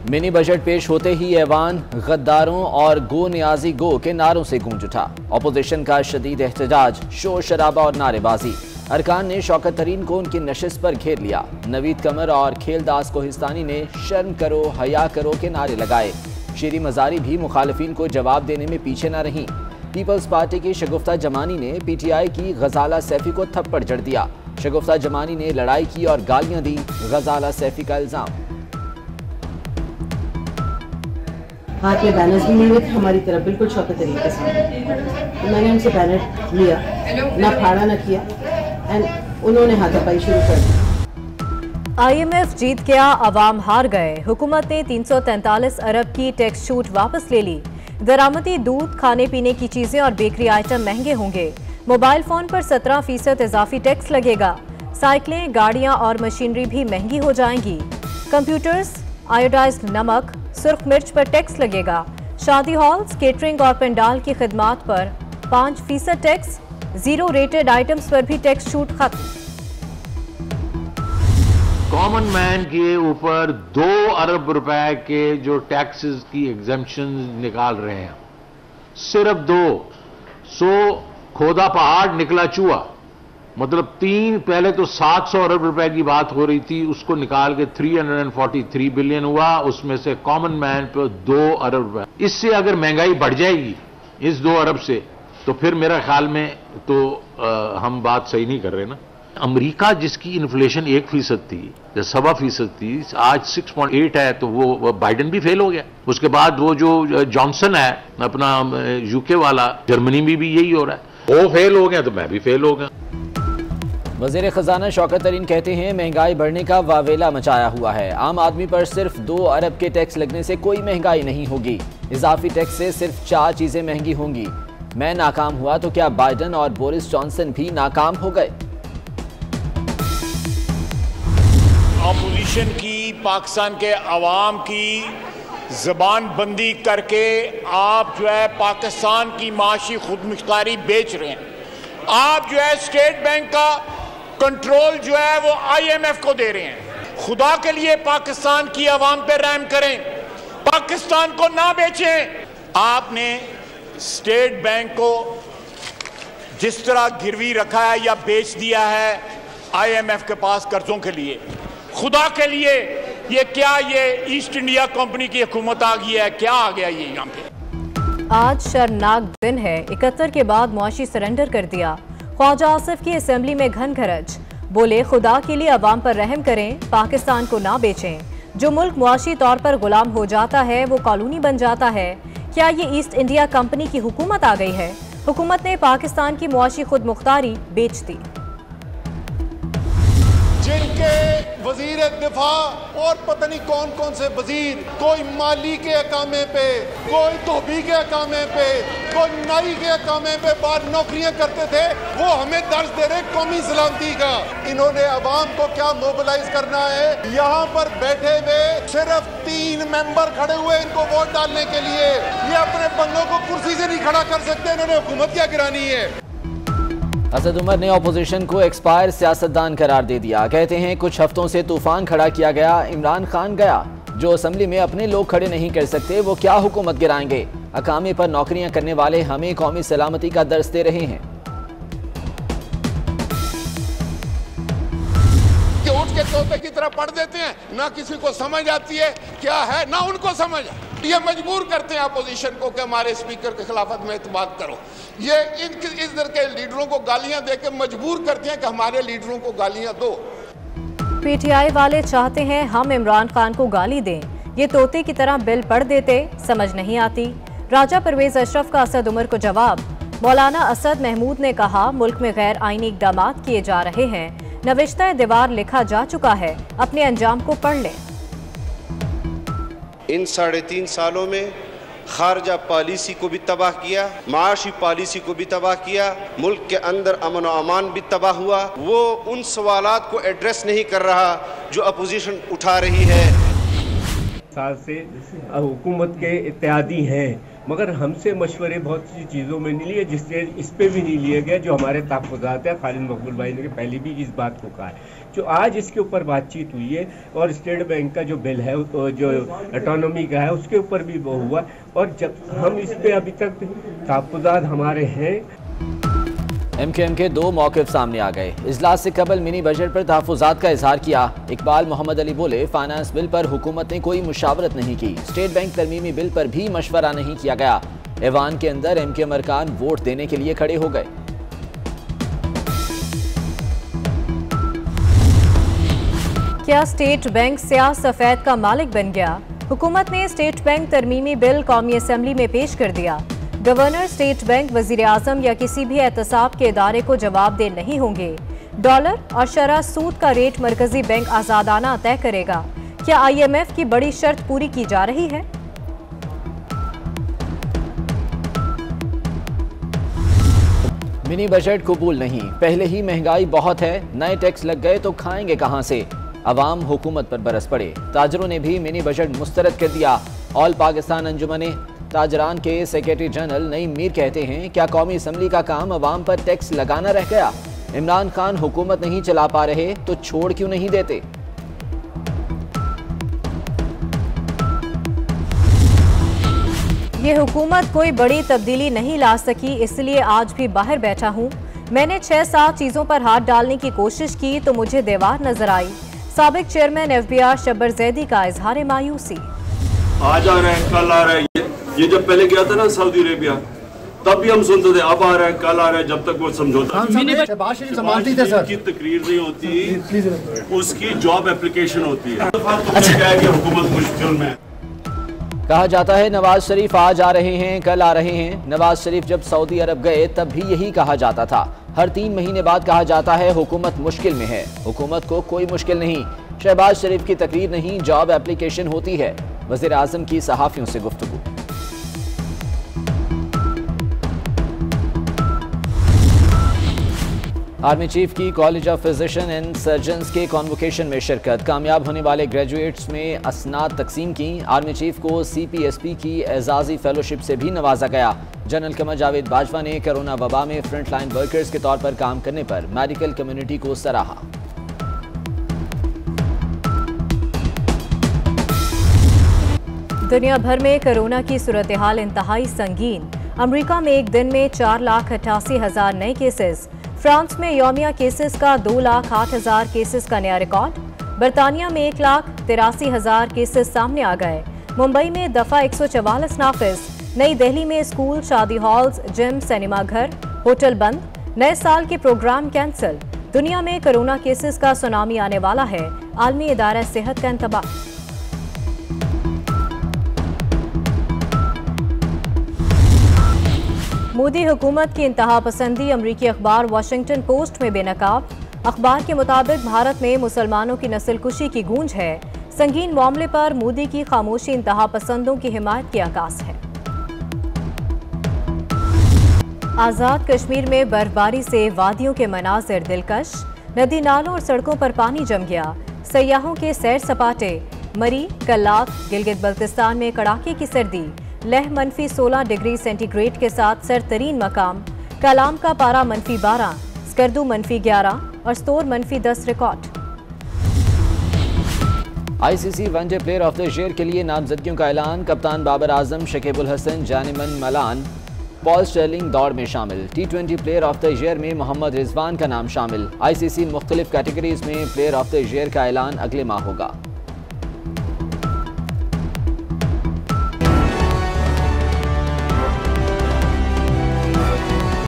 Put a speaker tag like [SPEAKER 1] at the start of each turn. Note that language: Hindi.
[SPEAKER 1] मिनी बजट पेश होते ही ऐवान गद्दारों और गो नियाजी गो के नारों से गूंज उठा। अपोजिशन का शदीद एहतजाज, शोर शराबा और नारेबाजी। अरकान ने शौकत तरीन को उनकी नशिस्त पर घेर लिया। नवीद कमर और खेलदास कोहिस्तानी ने शर्म करो हया करो के नारे लगाए। शीरी मजारी भी मुखालिफिन को जवाब देने में पीछे न रहीं। पीपल्स पार्टी की शगुफ्ता जमानी ने पीटीआई की गजाला सैफी को थप्पड़ जड़ दिया। शगुफ्ता जमानी ने लड़ाई की और गालियां दी। गजाला सैफी का इल्जाम,
[SPEAKER 2] हाथ में बैनर्स भी नहीं हुए थे हमारी तरफ, बिल्कुल शौकत तरीन के साथ। तो मैंने उनसे बैनर लिया, ना फाड़ा ना किया, एंड उन्होंने हाथापाई शुरू कर दी।
[SPEAKER 3] IMF जीत गया, अवाम हार गए। हुकूमत ने 343 अरब की टैक्स छूट वापस ले ली। दरामदी दूध, खाने पीने की चीजें और बेकरी आइटम महंगे होंगे। मोबाइल फोन पर 17% इजाफी टैक्स लगेगा। साइकिलें, गाड़ियां और मशीनरी भी महंगी हो जाएंगी। कंप्यूटर्स, आयोडाइज्ड नमक, सुर्ख मिर्च पर टैक्स लगेगा। शादी हॉल्स, केटरिंग और पंडाल की खिदमात पर 5% टैक्स। जीरो रेटेड आइटम्स पर भी टैक्स छूट खत्म।
[SPEAKER 4] कॉमन मैन के ऊपर 2 अरब रुपए के जो टैक्सेस की एग्जेम्पशन निकाल रहे हैं, सिर्फ 200 खोदा पहाड़ निकला चूहा। मतलब 3, पहले तो 700 अरब रुपए की बात हो रही थी, उसको निकाल के 343 बिलियन हुआ। उसमें से कॉमन मैन पर 2 अरब रुपए। इससे अगर महंगाई बढ़ जाएगी इस 2 अरब से, तो फिर मेरा ख्याल में तो हम बात सही नहीं कर रहे ना। अमेरिका जिसकी इन्फ्लेशन 1% थी, 1.25% थी, आज 6.8 है, तो वो बाइडेन भी फेल हो गया। उसके बाद वो जो जॉनसन है अपना यूके वाला, जर्मनी में भी यही हो रहा है। वो फेल हो गया तो मैं भी फेल हो गया।
[SPEAKER 1] वज़ीर ख़जाना शौकत तरीन कहते हैं महंगाई बढ़ने का वावेला मचाया हुआ है। आम आदमी पर सिर्फ 2 अरब के टैक्स लगने से कोई महंगाई नहीं होगी। इजाफी टैक्स से सिर्फ 4 चीजें महंगी होंगी। मैं नाकाम हुआ तो क्या बाइडेन और बोरिस जॉनसन भी नाकाम हो गए?
[SPEAKER 5] अपोजिशन की, पाकिस्तान के अवाम की ज़बान बंदी करके आप जो है पाकिस्तान की माशी खुदमुख्तारी बेच रहे हैं। आप जो है स्टेट बैंक का कंट्रोल जो है वो IMF को दे रहे हैं। खुदा के लिए पाकिस्तान की अवाम पे रहम करें, पाकिस्तान को ना बेचें। आपने स्टेट बैंक को जिस तरह गिरवी रखा है या बेच दिया है IMF के पास कर्जों के लिए, खुदा के लिए ये क्या, ये ईस्ट इंडिया कंपनी की हुकूमत आ गई है, क्या आ गया ये यहाँ पे?
[SPEAKER 3] आज शर्मनाक दिन है। 71 के बाद मुआशी सरेंडर कर दिया। ख्वाजा आसिफ की असेंबली में घन घरज, बोले खुदा के लिए अवाम पर रहम करें, पाकिस्तान को ना बेचें। जो मुल्क मुआशी तौर पर गुलाम हो जाता है वो कॉलोनी बन जाता है। क्या ये ईस्ट इंडिया कंपनी की हुकूमत आ गई है? हुकूमत ने पाकिस्तान की मुआशी खुद मुख्तारी बेच दी।
[SPEAKER 6] जिनके वजीर दिफा और पता नहीं कौन कौन से वजीर, कोई माली के अकामे पे, कोई धोबी के अकामे पे, कोई नाई के अकामे पे बाहर नौकरियां करते थे, वो हमें दर्ज दे रहे कौमी सलामती का। इन्होंने अवाम को क्या मोबिलाइज करना है? यहाँ पर बैठे हुए सिर्फ 3 मेंबर खड़े हुए इनको वोट डालने के लिए। ये अपने बंदों को कुर्सी से नहीं खड़ा कर सकते, इन्होंने हुकूमत क्या गिरानी है?
[SPEAKER 1] असद उमर ने अपोजिशन को एक्सपायर सियासतदान करार दे दिया। कहते हैं कुछ हफ्तों से तूफान खड़ा किया गया, इमरान खान गया। जो असेंबली में अपने लोग खड़े नहीं कर सकते वो क्या हुकूमत गिराएंगे? अकामे पर नौकरियां करने वाले हमें कौमी सलामती का दर्स दे रहे हैं।
[SPEAKER 6] उठ के तोते की तरह पढ़ देते हैं, ना किसी को समझ आती है क्या है, ना उनको समझ। ये मजबूर करते हैं अपोजिशन को कि हमारे स्पीकर के खिलाफत में इत्तेमाद करो। ये इस तरह के लीडरों को गालियां देकर मजबूर करते हैं कि हमारे लीडरों को गालियां दो।
[SPEAKER 3] PTI वाले चाहते हैं हम इमरान खान को गाली दें। ये तोते की तरह बिल पढ़ देते, समझ नहीं आती। राजा परवेज अशरफ का असद उमर को जवाब। मौलाना असद महमूद ने कहा मुल्क में गैर आईनी इकदाम किए जा रहे हैं। नविश्ता दीवार लिखा जा चुका है, अपने अंजाम को पढ़ लें।
[SPEAKER 7] इन 3.5 सालों में खारजा पॉलिसी को भी तबाह किया, माशी पॉलिसी को भी तबाह किया, मुल्क के अंदर अमन व अमान भी तबाह हुआ। वो उन सवालात को एड्रेस नहीं कर रहा जो अपोजिशन उठा रही है।
[SPEAKER 8] साल से हुकूमत के इत्तेहादी हैं, मगर हमसे मशवरे बहुत सी चीज़ों में नहीं लिए, जिससे इस पे भी नहीं लिए गए जो हमारे तहफ़्फ़ुज़ात है। खालिद मकबूल भाई ने पहले भी इस बात को कहा है। जो आज इसके ऊपर बातचीत हुई है और स्टेट बैंक का जो बिल है जो ऑटोनॉमी का है उसके ऊपर भी वो हुआ, और जब हम इस पे अभी तक तहफ़्फ़ुज़ात हमारे हैं।
[SPEAKER 1] एमकेएम के दो मौक़िफ़ सामने आ गए। इजलास से कबल मिनी बजट पर तहफ़्फ़ुज़ात का इजहार किया। इकबाल मोहम्मद अली बोले, फाइनेंस बिल पर हुकूमत ने कोई मुशावरत नहीं की। स्टेट बैंक तरमीमी बिल पर भी मशवरा नहीं किया गया। ऐवान के अंदर एमकेएम अरकान वोट देने के लिए खड़े हो गए।
[SPEAKER 3] क्या स्टेट बैंक स्याह सफेद का मालिक बन गया? हुकूमत ने स्टेट बैंक तरमीमी बिल कौमी असम्बली में पेश कर दिया। गवर्नर, स्टेट बैंक, वजीर आजम या किसी भी एहतसाब के इदारे को जवाबदेह नहीं होंगे। डॉलर और शरह सूद का रेट मरकजी बैंक आजादाना तय करेगा। क्या IMF की बड़ी शर्त पूरी की जा रही है?
[SPEAKER 1] मिनी बजट कबूल नहीं। पहले ही महंगाई बहुत है, नए टैक्स लग गए तो खाएंगे कहां से? अवाम हुकूमत पर बरस पड़े। ताजरों ने भी मिनी बजट मुस्तरद कर दिया। ऑल पाकिस्तान अंजुमन ताजरान के सेक्रेटरी जनरल नईम मीर कहते हैं, क्या कौमी असम्बली का काम अवाम पर टैक्स लगाना रह गया? इमरान खान हुकूमत नहीं चला पा रहे तो छोड़ क्यों नहीं देते?
[SPEAKER 3] ये हुकूमत कोई बड़ी तब्दीली नहीं ला सकी, इसलिए आज भी बाहर बैठा हूँ। मैंने 6-7 चीजों पर हाथ डालने की कोशिश की तो मुझे दीवार नजर आई। साबिक चेयरमैन FBR शब्बर जैदी का इजहार मायूसी।
[SPEAKER 9] आज आ रहे हैं, कल आ रहे हैं। ये जब पहले गया था ना सऊदी अरेबिया, तब भी हम सुनते थे अब आ रहे हैं, कल आ रहे हैं, जब तक वो समझौता की तकरीर नहीं होती, उसकी जॉब एप्लीकेशन होती है। क्या है कि हुकूमत मुश्किल में।
[SPEAKER 1] कहा जाता है नवाज शरीफ आज आ रहे हैं, कल आ रहे हैं। नवाज शरीफ जब सऊदी अरब गए तब भी यही कहा जाता था। हर 3 महीने बाद कहा जाता है हुकूमत मुश्किल में है। हुकूमत को कोई मुश्किल नहीं। शहबाज शरीफ की तकरीर नहीं, जॉब एप्लीकेशन होती है। वज़ीर आज़म की सहाफ़ियों से गुफ्तगू। आर्मी चीफ की college of physician and surgeons के कॉन्वोकेशन में शिरकत। कामयाब होने वाले ग्रेजुएट्स में असनाद तकसीम की। आर्मी चीफ को CPSP की एजाजी फेलोशिप से भी नवाजा गया। जनरल कमर जावेद बाजवा ने कोरोना वबा में फ्रंट लाइन वर्कर्स के तौर पर काम करने पर मेडिकल कम्युनिटी को सराहा।
[SPEAKER 3] दुनिया भर में कोरोना की सूरत हाल इंतहाई संगीन। अमरीका में एक दिन में 4,88,000 नए केसेस। फ्रांस में यौमिया केसेस का 2,08,000 केसेस का नया रिकॉर्ड। बरतानिया में 1,83,000 केसेस सामने आ गए। मुंबई में दफा 144 नाफिज। नई दिल्ली में स्कूल, शादी हॉल्स, जिम, सिनेमा घर, होटल बंद। नए साल के प्रोग्राम कैंसिल। दुनिया में कोरोना केसेस का सुनामी आने वाला है। आलमी इदारा सेहत का इंतबाह। मोदी हुकूमत की इंतहा पसंदी। अमरीकी अखबार वाशिंगटन पोस्ट में बेनकाब। अखबार के मुताबिक भारत में मुसलमानों की नस्लकुशी की गूंज है। संगीन मामले पर मोदी की खामोशी इंतहा पसंदों की हिमायत की आगाज है। आज़ाद कश्मीर में बर्फबारी से वादियों के मनाजिर दिलकश। नदी नालों और सड़कों पर पानी जम गया। सयाहों के सैर सपाटे। मरी, कल्लात, गिलगित बल्तिस्तान में कड़ाके की सर्दी। लेह -16 डिग्री सेंटीग्रेड के साथ सरतरीन मकाम। कलाम का पारा -12, स्कर्दू -11 और स्तोर -10 record.
[SPEAKER 1] ICC one day player of the year के लिए नामजदगियों का ऐलान। कप्तान Babar Azam, Shakibul Hasan, Janneman Malan, Paul Stirling दौड़ में शामिल। T20 player of the year में मोहम्मद रिजवान का नाम शामिल। ICC मुख्तलिफ कैटेगरीज में प्लेयर ऑफ द ईयर का ऐलान अगले माह होगा।